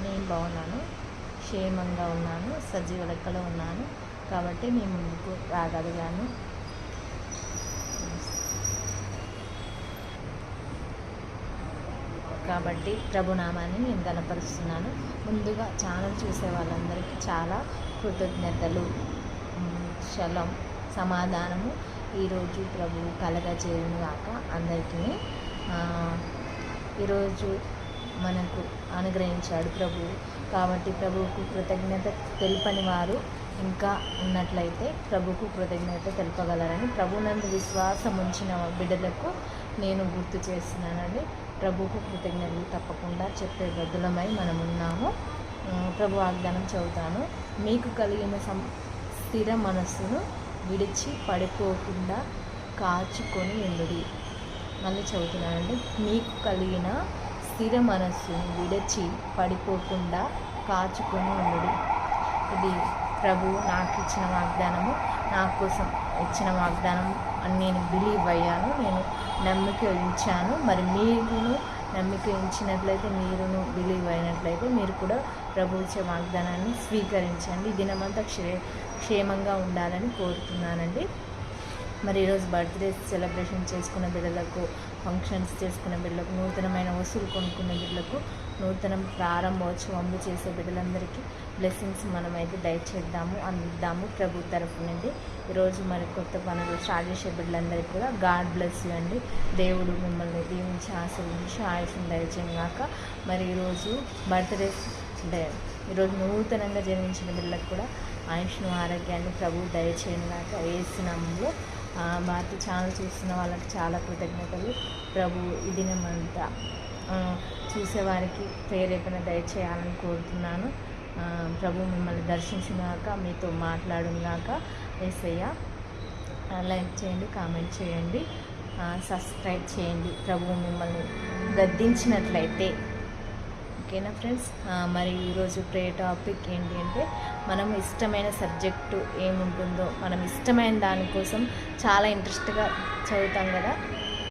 నేను బాగున్నాను, క్షేమంగా ఉన్నాను, సజీవ లెక్కలో ఉన్నాను కాబట్టి మీ ముందుకు రాగలిగాను. కాబట్టి ప్రభునామాన్ని నేను గణపరుస్తున్నాను. ముందుగా ఛానల్ చూసే వాళ్ళందరికీ చాలా కృతజ్ఞతలు. శలం సమాధానము ఈరోజు ప్రభువు కలగజేయును గాక అందరికీ. ఈరోజు మనకు అనుగ్రహించాడు ప్రభువు, కాబట్టి ప్రభువుకు కృతజ్ఞత తెలుపని వారు ఇంకా ఉన్నట్లయితే ప్రభువుకు కృతజ్ఞత తెలుపగలరని ప్రభునందు విశ్వాసం ఉంచిన బిడ్డలకు నేను గుర్తు చేస్తున్నానండి. ప్రభువుకు కృతజ్ఞతలు తప్పకుండా చెప్పే బదులమై మనం ఉన్నాము. ప్రభు వాగ్దానం చదువుతాను. మీకు కలిగిన స్థిర మనస్సును విడిచి పడిపోకుండా కాచుకొని ఉండుడి. మళ్ళీ చదువుతున్నానండి. మీకు కలిగిన స్థిర మనస్సును విడిచి పడిపోకుండా కాచుకొని ఉండుడి. ఇది ప్రభు నాకు ఇచ్చిన వాగ్దానము, నా కోసం ఇచ్చిన వాగ్దానం అని నేను బిలీవ్ అయ్యాను, నేను నమ్మిక ఉంచాను. మరి మీరును నమ్మిక ఉంచినట్లయితే, మీరును బిలీవ్ అయినట్లయితే మీరు కూడా ప్రభు ఇచ్చే వాగ్దానాన్ని స్వీకరించండి. దినమంతా క్షేమంగా ఉండాలని కోరుతున్నానండి. మరి ఈరోజు బర్త్డే సెలబ్రేషన్ చేసుకున్న బిడ్డలకు, ఫంక్షన్స్ చేసుకున్న బిడ్డలకు, నూతనమైన వస్తువులు కొనుక్కున్న బిడ్డలకు, నూతన ప్రారంభోత్సవంలు చేసే బిడ్డలందరికీ బ్లెస్సింగ్స్ మనమైతే దయచేద్దాము, అందిద్దాము ప్రభు తరఫు నుండి. ఈరోజు మరి కొత్త పనులు స్టార్ట్ చేసే బిడ్డలందరికీ కూడా గాడ్ బ్లెస్ యూ అండి. దేవుడు మిమ్మల్ని దీవించి ఆశీర్వదించి ఆయుష్ను దయచేయగాక. మరి ఈరోజు బర్త్డే అంటే ఈరోజు నూతనంగా జన్మించిన బిడ్డలకు కూడా ఆయుష్ను ఆరోగ్యాన్ని ప్రభు దయచేయగాక. యేసు నామములో భారతి ఛానల్ చూస్తున్న వాళ్ళకి చాలా కృతజ్ఞతలు. ప్రభు ఈ దినమంతా చూసేవారికి ప్రేరేపణ దయచేయాలని కోరుతున్నాను. ప్రభు మిమ్మల్ని దర్శించుగాక, మీతో మాట్లాడుగాక. యేసయ్య లైక్ చేయండి, కామెంట్ చేయండి, సబ్స్క్రైబ్ చేయండి. ప్రభు మిమ్మల్ని గద్దించినట్లయితే ఓకేనా ఫ్రెండ్స్. మరి ఈరోజు ప్రే టాపిక్ ఏంటి అంటే, మనం ఇష్టమైన సబ్జెక్టు ఏముంటుందో, మనం ఇష్టమైన దానికోసం చాలా ఇంట్రెస్ట్గా చదువుతాం కదా,